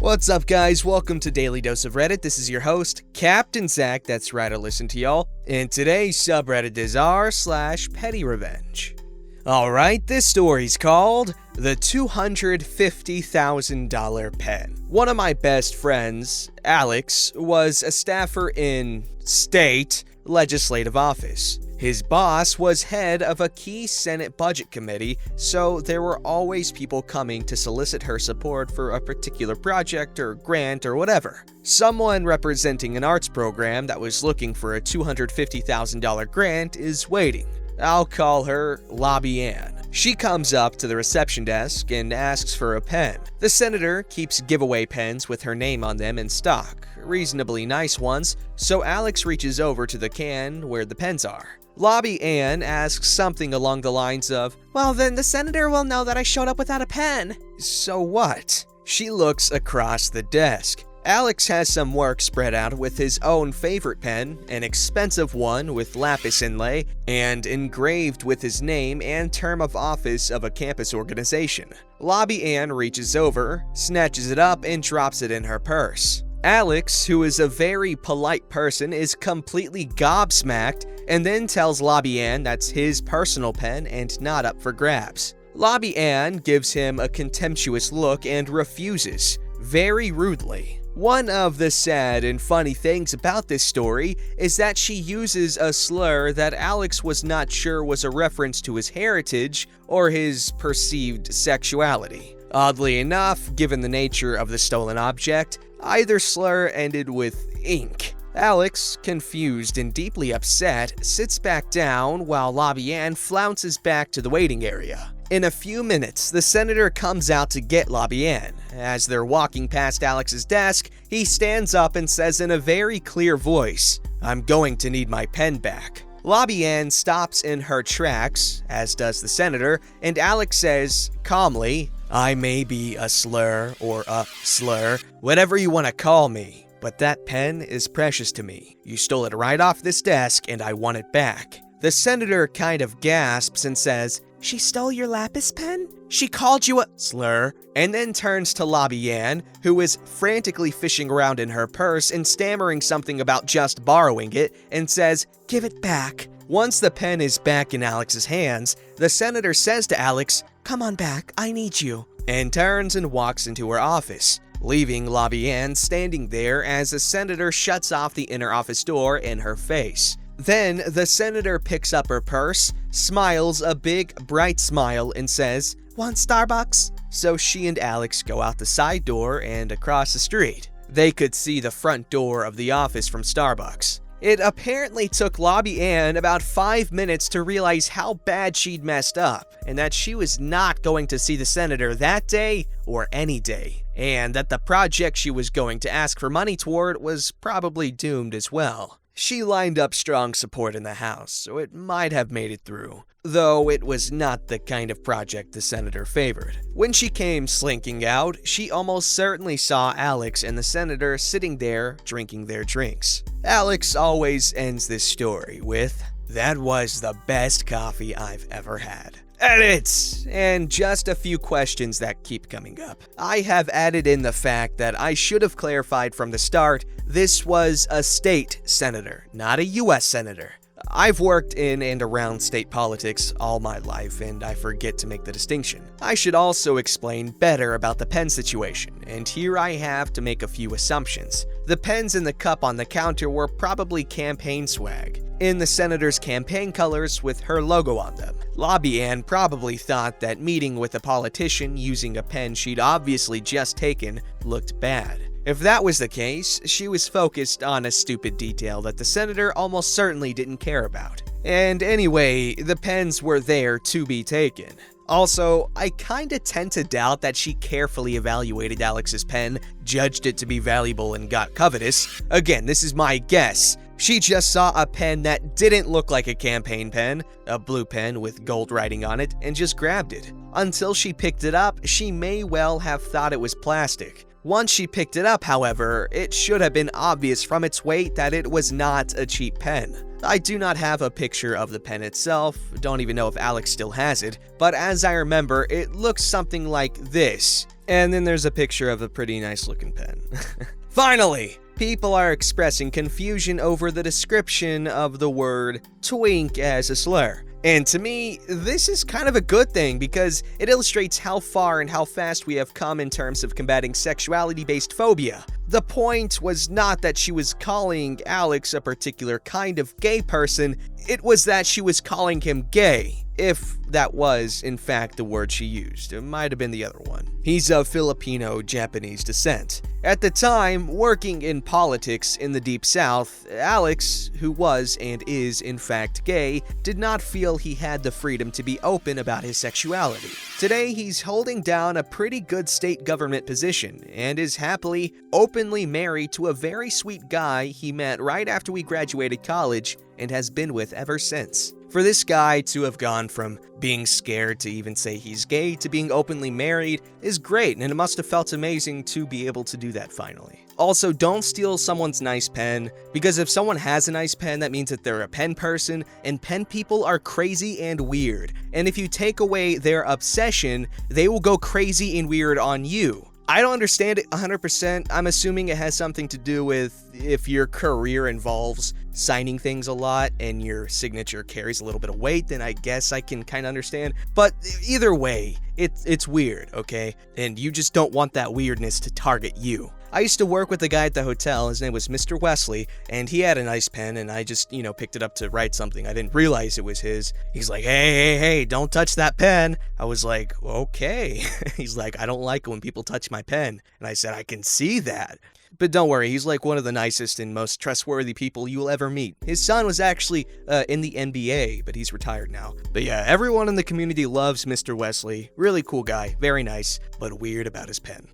What's up, guys? Welcome to Daily Dose of Reddit. This is your host, Captain Zach. That's right, I listen to y'all. And today's subreddit is r/PettyRevenge. Alright, this story's called The $250,000 Pen. One of my best friends, Alex, was a staffer in state legislative office. His boss was head of a key Senate budget committee, so there were always people coming to solicit her support for a particular project or grant or whatever. Someone representing an arts program that was looking for a $250,000 grant is waiting. I'll call her Lobby Ann. She comes up to the reception desk and asks for a pen. The senator keeps giveaway pens with her name on them in stock, reasonably nice ones, so Alex reaches over to the can where the pens are. Lobby Ann asks something along the lines of, "Well, then the senator will know that I showed up without a pen." So what? She looks across the desk. Alex has some work spread out with his own favorite pen, an expensive one with lapis inlay, and engraved with his name and term of office of a campus organization. Lobby Ann reaches over, snatches it up, and drops it in her purse. Alex, who is a very polite person, is completely gobsmacked and then tells Lobby Ann that's his personal pen and not up for grabs. Lobby Ann gives him a contemptuous look and refuses, very rudely. One of the sad and funny things about this story is that she uses a slur that Alex was not sure was a reference to his heritage or his perceived sexuality. Oddly enough, given the nature of the stolen object, either slur ended with ink. Alex, confused and deeply upset, sits back down while Lobby Ann flounces back to the waiting area. In a few minutes, the senator comes out to get Lobby Ann. As they're walking past Alex's desk, he stands up and says in a very clear voice, "I'm going to need my pen back." Lobby Ann stops in her tracks, as does the senator, and Alex says, calmly, "I may be a slur or a slur, whatever you want to call me, but that pen is precious to me. You stole it right off this desk and I want it back." The senator kind of gasps and says, "She stole your lapis pen? She called you a slur," and then turns to Lobby Ann, who is frantically fishing around in her purse and stammering something about just borrowing it, and says, "Give it back." Once the pen is back in Alex's hands, the senator says to Alex, "Come on back, I need you," and turns and walks into her office, leaving Lobby Ann standing there as the senator shuts off the inner office door in her face. Then, the senator picks up her purse, smiles a big, bright smile, and says, "Want Starbucks?" So she and Alex go out the side door and across the street. They could see the front door of the office from Starbucks. It apparently took Lobby Ann about 5 minutes to realize how bad she'd messed up, and that she was not going to see the senator that day or any day, and that the project she was going to ask for money toward was probably doomed as well. She lined up strong support in the House, so it might have made it through, though it was not the kind of project the senator favored. When she came slinking out, she almost certainly saw Alex and the senator sitting there drinking their drinks. Alex always ends this story with, "That was the best coffee I've ever had." Edits! And just a few questions that keep coming up. I have added in the fact that I should have clarified from the start, this was a state senator, not a US senator. I've worked in and around state politics all my life, and I forget to make the distinction. I should also explain better about the pen situation, and here I have to make a few assumptions. The pens in the cup on the counter were probably campaign swag, in the senator's campaign colors with her logo on them. Lobby Ann probably thought that meeting with a politician using a pen she'd obviously just taken looked bad. If that was the case, she was focused on a stupid detail that the senator almost certainly didn't care about. And anyway, the pens were there to be taken. Also, I kinda tend to doubt that she carefully evaluated Alex's pen, judged it to be valuable, and got covetous. Again, this is my guess. She just saw a pen that didn't look like a campaign pen, a blue pen with gold writing on it, and just grabbed it. Until she picked it up, she may well have thought it was plastic. Once she picked it up, however, it should have been obvious from its weight that it was not a cheap pen. I do not have a picture of the pen itself, don't even know if Alex still has it, but as I remember, it looks something like this. And then there's a picture of a pretty nice looking pen. Finally! People are expressing confusion over the description of the word twink as a slur. And to me, this is kind of a good thing because it illustrates how far and how fast we have come in terms of combating sexuality-based phobia. The point was not that she was calling Alex a particular kind of gay person, it was that she was calling him gay. If that was, in fact, the word she used. It might have been the other one. He's of Filipino-Japanese descent. At the time, working in politics in the Deep South, Alex, who was and is in fact gay, did not feel he had the freedom to be open about his sexuality. Today, he's holding down a pretty good state government position and is happily, openly married to a very sweet guy he met right after we graduated college and has been with ever since. For this guy to have gone from being scared to even say he's gay to being openly married is great, and it must have felt amazing to be able to do that finally. Also, don't steal someone's nice pen, because if someone has a nice pen, that means that they're a pen person, and pen people are crazy and weird. And if you take away their obsession, they will go crazy and weird on you. I don't understand it 100%. I'm assuming it has something to do with if your career involves signing things a lot and your signature carries a little bit of weight, then I guess I can kind of understand. But either way, it's weird, okay? And you just don't want that weirdness to target you. I used to work with a guy at the hotel, his name was Mr. Wesley, and he had a nice pen, and I just, picked it up to write something. I didn't realize it was his. He's like, hey, don't touch that pen. I was like, okay. He's like, I don't like it when people touch my pen. And I said, I can see that. But don't worry, he's like one of the nicest and most trustworthy people you will ever meet. His son was actually in the NBA, but he's retired now. But yeah, everyone in the community loves Mr. Wesley. Really cool guy, very nice, but weird about his pen.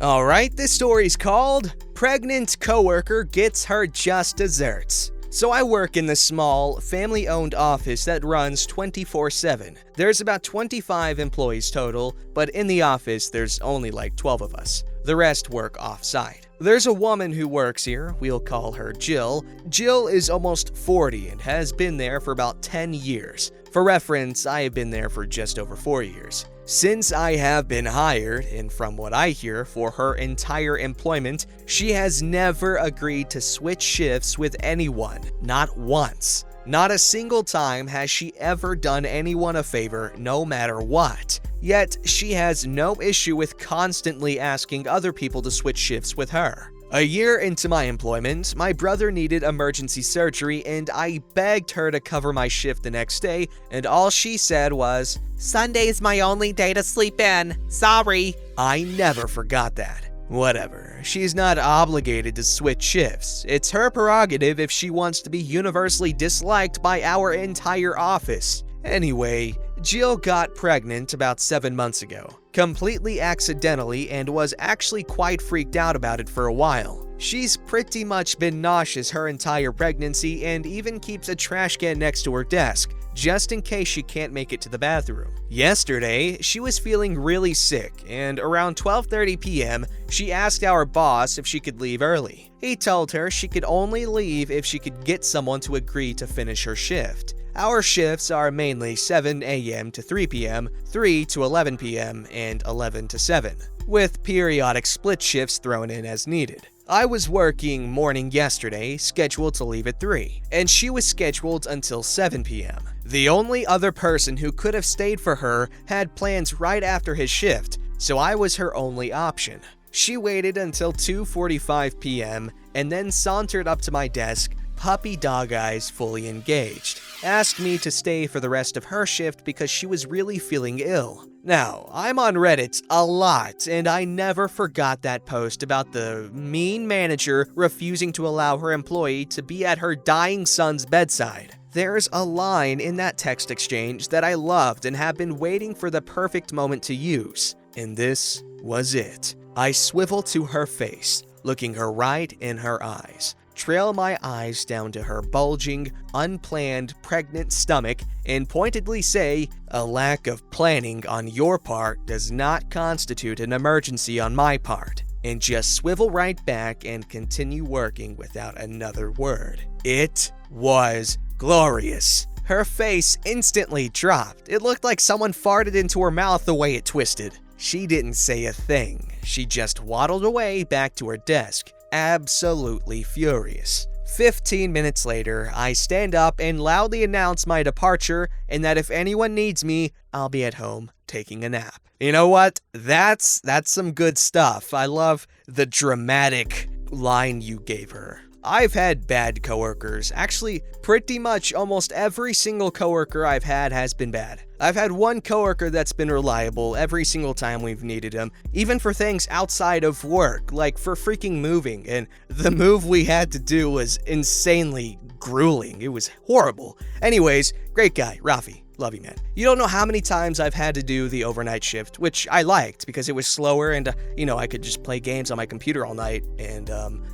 Alright, this story's called Pregnant Coworker Gets Her Just Desserts. So I work in this small, family-owned office that runs 24/7. There's about 25 employees total, but in the office there's only like 12 of us. The rest work off-site. There's a woman who works here, we'll call her Jill. Jill is almost 40 and has been there for about 10 years. For reference, I have been there for just over 4 years. Since I have been hired, and from what I hear, for her entire employment, she has never agreed to switch shifts with anyone. Not once. Not a single time has she ever done anyone a favor, no matter what. Yet, she has no issue with constantly asking other people to switch shifts with her. A year into my employment, my brother needed emergency surgery and I begged her to cover my shift the next day, and all she said was, "Sunday's my only day to sleep in. Sorry." I never forgot that. Whatever, she's not obligated to switch shifts. It's her prerogative if she wants to be universally disliked by our entire office. Anyway, Jill got pregnant about 7 months ago, completely accidentally, and was actually quite freaked out about it for a while. She's pretty much been nauseous her entire pregnancy and even keeps a trash can next to her desk, just in case she can't make it to the bathroom. Yesterday, she was feeling really sick, and around 12:30 p.m., she asked our boss if she could leave early. He told her she could only leave if she could get someone to agree to finish her shift. Our shifts are mainly 7 a.m. to 3 p.m., 3 to 11 p.m., and 11 to 7, with periodic split shifts thrown in as needed. I was working morning yesterday, scheduled to leave at 3, and she was scheduled until 7 p.m. The only other person who could have stayed for her had plans right after his shift, so I was her only option. She waited until 2:45 p.m. and then sauntered up to my desk, puppy dog eyes fully engaged, asked me to stay for the rest of her shift because she was really feeling ill. Now, I'm on Reddit a lot, and I never forgot that post about the mean manager refusing to allow her employee to be at her dying son's bedside. There's a line in that text exchange that I loved and have been waiting for the perfect moment to use, and this was it. I swivel to her face, looking her right in her eyes, trail my eyes down to her bulging, unplanned, pregnant stomach, and pointedly say, "A lack of planning on your part does not constitute an emergency on my part," and just swivel right back and continue working without another word. It was Glorious. Her face instantly dropped. It looked like someone farted into her mouth the way it twisted. She didn't say a thing. She just waddled away back to her desk, absolutely furious. 15 minutes later, I stand up and loudly announce my departure and that if anyone needs me, I'll be at home taking a nap. You know what? That's some good stuff. I love the dramatic line you gave her. I've had bad coworkers. Actually, pretty much almost every single coworker I've had has been bad. I've had one coworker that's been reliable every single time we've needed him, even for things outside of work, like for freaking moving, and the move we had to do was insanely grueling. It was horrible. Anyways, great guy, Rafi. Love you, man. You don't know how many times I've had to do the overnight shift, which I liked because it was slower and, I could just play games on my computer all night and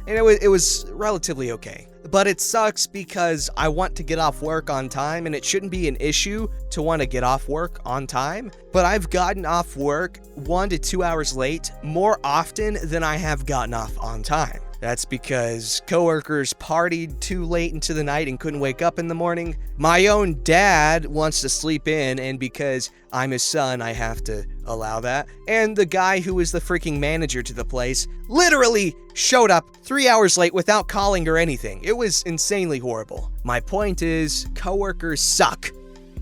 it was relatively okay. But it sucks because I want to get off work on time and it shouldn't be an issue to want to get off work on time. But I've gotten off work 1 to 2 hours late more often than I have gotten off on time. That's because coworkers partied too late into the night and couldn't wake up in the morning. My own dad wants to sleep in, and because I'm his son, I have to allow that. And the guy who is the freaking manager to the place literally showed up 3 hours late without calling or anything. It was insanely horrible. My point is, coworkers suck.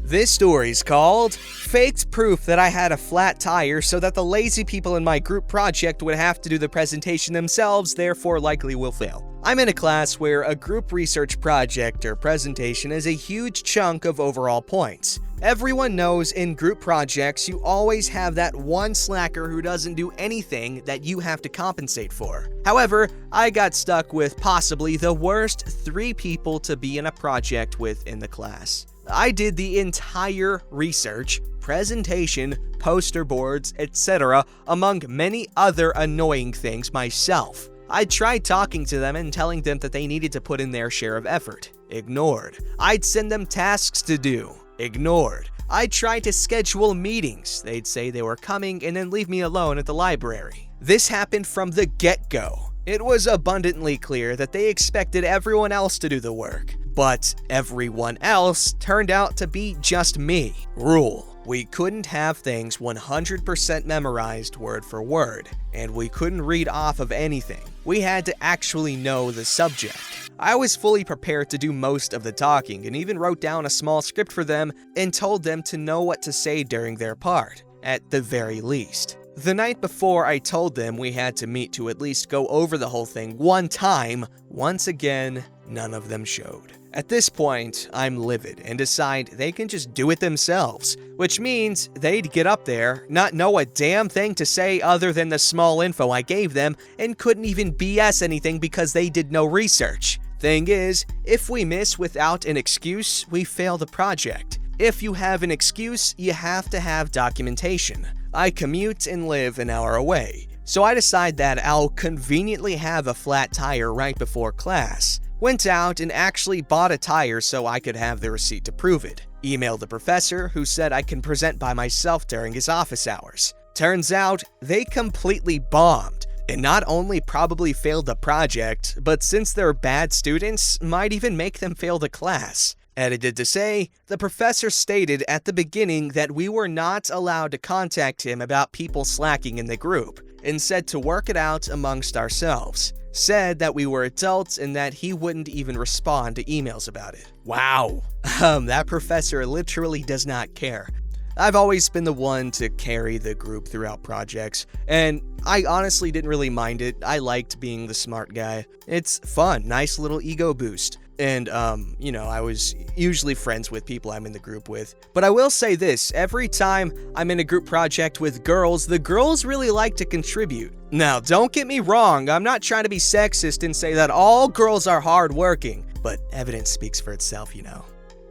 This story's called Faked Proof That I Had a Flat Tire So That the Lazy People in My Group Project Would Have to Do the Presentation Themselves, Therefore Likely Will Fail. I'm in a class where a group research project or presentation is a huge chunk of overall points. Everyone knows in group projects you always have that one slacker who doesn't do anything that you have to compensate for. However, I got stuck with possibly the worst 3 people to be in a project with in the class. I did the entire research, presentation, poster boards, etc., among many other annoying things myself. I tried talking to them and telling them that they needed to put in their share of effort. Ignored. I'd send them tasks to do. Ignored. I tried to schedule meetings. They'd say they were coming and then leave me alone at the library. This happened from the get-go. It was abundantly clear that they expected everyone else to do the work, but everyone else turned out to be just me. Rule: we couldn't have things 100% memorized word for word, and we couldn't read off of anything. We had to actually know the subject. I was fully prepared to do most of the talking and even wrote down a small script for them and told them to know what to say during their part, at the very least. The night before, I told them we had to meet to at least go over the whole thing one time. Once again, none of them showed. At this point, I'm livid and decide they can just do it themselves, which means they'd get up there, not know a damn thing to say other than the small info I gave them, and couldn't even BS anything because they did no research. Thing is, if we miss without an excuse, we fail the project. If you have an excuse, you have to have documentation. I commute and live an hour away, so I decide that I'll conveniently have a flat tire right before class. Went out and actually bought a tire so I could have the receipt to prove it. Emailed the professor, who said I can present by myself during his office hours. Turns out, they completely bombed, and not only probably failed the project, but since they're bad students, might even make them fail the class. Edited to say, the professor stated at the beginning that we were not allowed to contact him about people slacking in the group, and said to work it out amongst ourselves. Said that we were adults and that he wouldn't even respond to emails about it. Wow. That professor literally does not care. I've always been the one to carry the group throughout projects, and I honestly didn't really mind it. I liked being the smart guy. It's fun, nice little ego boost. And, I was usually friends with people I'm in the group with. But I will say this, every time I'm in a group project with girls, the girls really like to contribute. Now, don't get me wrong, I'm not trying to be sexist and say that all girls are hardworking, but evidence speaks for itself,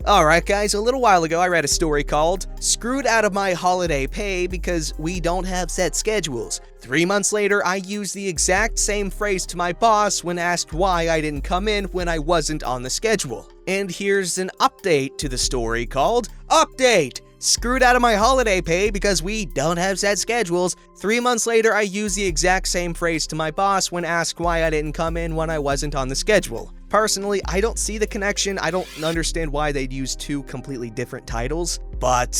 Alright guys, a little while ago I read a story called Screwed Out of My Holiday Pay Because We Don't Have Set Schedules. 3 months later, I used the exact same phrase to my boss when asked why I didn't come in when I wasn't on the schedule. And here's an update to the story called Update! screwed out of my holiday pay because we don't have set schedules. 3 months later, I use the exact same phrase to my boss when asked why I didn't come in when I wasn't on the schedule. Personally, I don't see the connection. I don't understand why they'd use two completely different titles, but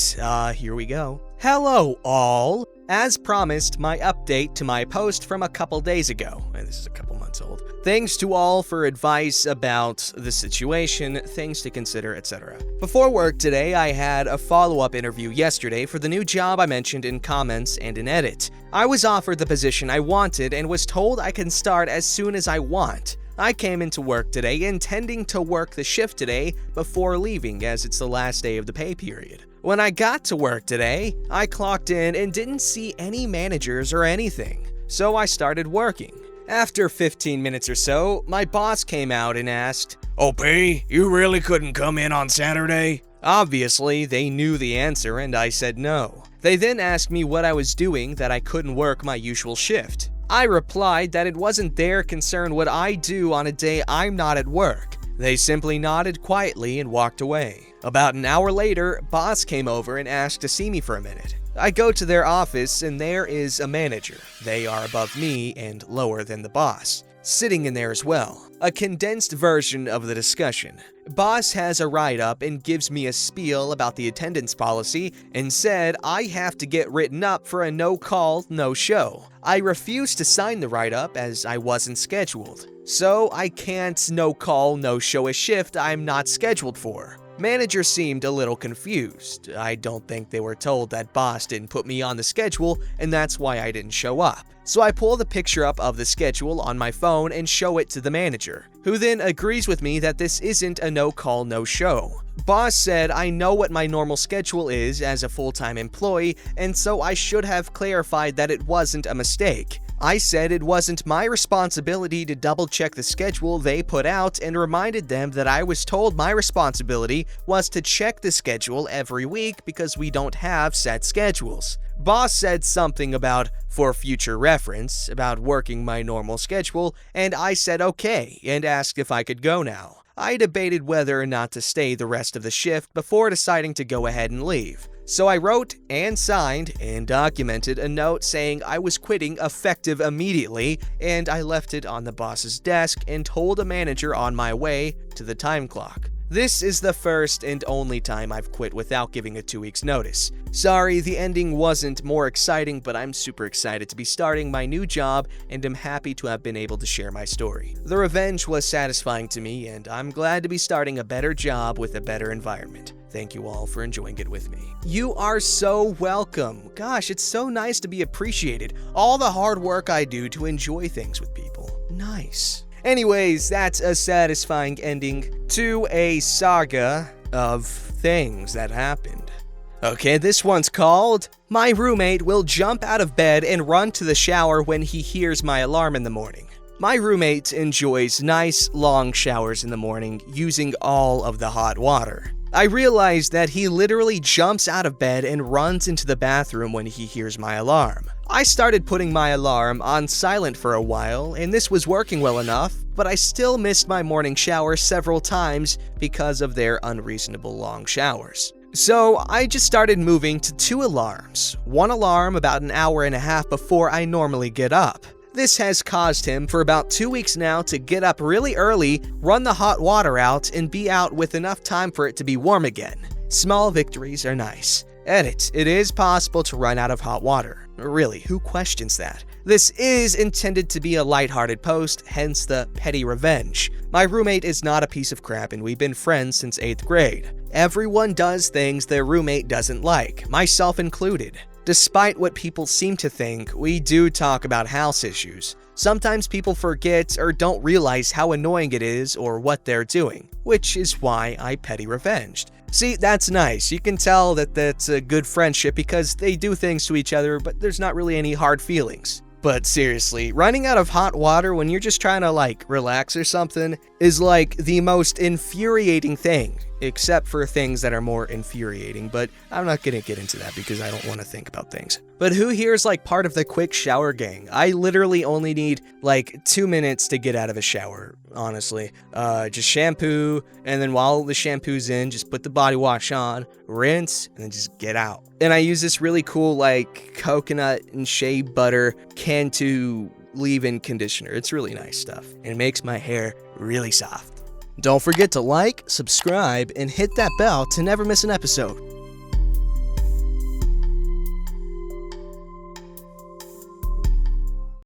here we go. Hello, all. As promised, my update to my post from a couple days ago, and this is a couple months old. Thanks to all for advice about the situation, things to consider, etc. Before work today, I had a follow-up interview yesterday for the new job I mentioned in comments and in edit. I was offered the position I wanted and was told I can start as soon as I want. I came into work today intending to work the shift today before leaving, as it's the last day of the pay period. When I got to work today, I clocked in and didn't see any managers or anything, so I started working. After 15 minutes or so, my boss came out and asked, "Oh, P, you really couldn't come in on Saturday?" Obviously, they knew the answer and I said no. They then asked me what I was doing that I couldn't work my usual shift. I replied that it wasn't their concern what I do on a day I'm not at work. They simply nodded quietly and walked away. About an hour later, boss came over and asked to see me for a minute. I go to their office and there is a manager. They are above me and lower than the boss, sitting in there as well. A condensed version of the discussion. Boss has a write-up and gives me a spiel about the attendance policy and said I have to get written up for a no-call, no-show. I refused to sign the write-up as I wasn't scheduled. So I can't no-call, no-show a shift I'm not scheduled for. Manager seemed a little confused. I don't think they were told that boss didn't put me on the schedule and that's why I didn't show up. So I pull the picture up of the schedule on my phone and show it to the manager, who then agrees with me that this isn't a no-call, no-show. Boss said I know what my normal schedule is as a full-time employee, and so I should have clarified that it wasn't a mistake. I said it wasn't my responsibility to double-check the schedule they put out and reminded them that I was told my responsibility was to check the schedule every week because we don't have set schedules. Boss said something about for future reference about working my normal schedule, and I said okay and asked if I could go now. I debated whether or not to stay the rest of the shift before deciding to go ahead and leave. So I wrote and signed and documented a note saying I was quitting effective immediately, and I left it on the boss's desk and told a manager on my way to the time clock. This is the first and only time I've quit without giving a 2 weeks notice. Sorry, the ending wasn't more exciting, but I'm super excited to be starting my new job and am happy to have been able to share my story. The revenge was satisfying to me, and I'm glad to be starting a better job with a better environment. Thank you all for enjoying it with me. You are so welcome. Gosh, it's so nice to be appreciated. All the hard work I do to enjoy things with people. Nice. Anyways, that's a satisfying ending to a saga of things that happened. Okay, this one's called, My roommate will jump out of bed and run to the shower when he hears my alarm in the morning. My roommate enjoys nice, long showers in the morning using all of the hot water. I realized that he literally jumps out of bed and runs into the bathroom when he hears my alarm. I started putting my alarm on silent for a while, and this was working well enough, but I still missed my morning shower several times because of their unreasonable long showers. So I just started moving to 2 alarms, one alarm about an hour and a half before I normally get up. This has caused him for about 2 weeks now to get up really early, run the hot water out, and be out with enough time for it to be warm again. Small victories are nice. Edit. It is possible to run out of hot water. Really, who questions that? This is intended to be a lighthearted post, hence the petty revenge. My roommate is not a piece of crap and we've been friends since 8th grade. Everyone does things their roommate doesn't like, myself included. Despite what people seem to think, we do talk about house issues. Sometimes people forget or don't realize how annoying it is or what they're doing, which is why I petty revenged. See, that's nice. You can tell that that's a good friendship because they do things to each other, but there's not really any hard feelings. But seriously, running out of hot water when you're just trying to relax or something is like the most infuriating thing. except for things that are more infuriating, but I'm not gonna get into that because I don't want to think about things. But who here is like part of the quick shower gang? I literally only need like 2 minutes to get out of a shower, honestly. Just shampoo, and then while the shampoo's in, just put the body wash on, rinse, and then just get out. And I use this really cool like coconut and shea butter Cantu leave-in conditioner. It's really nice stuff, and it makes my hair really soft. Don't forget to like, subscribe, and hit that bell to never miss an episode.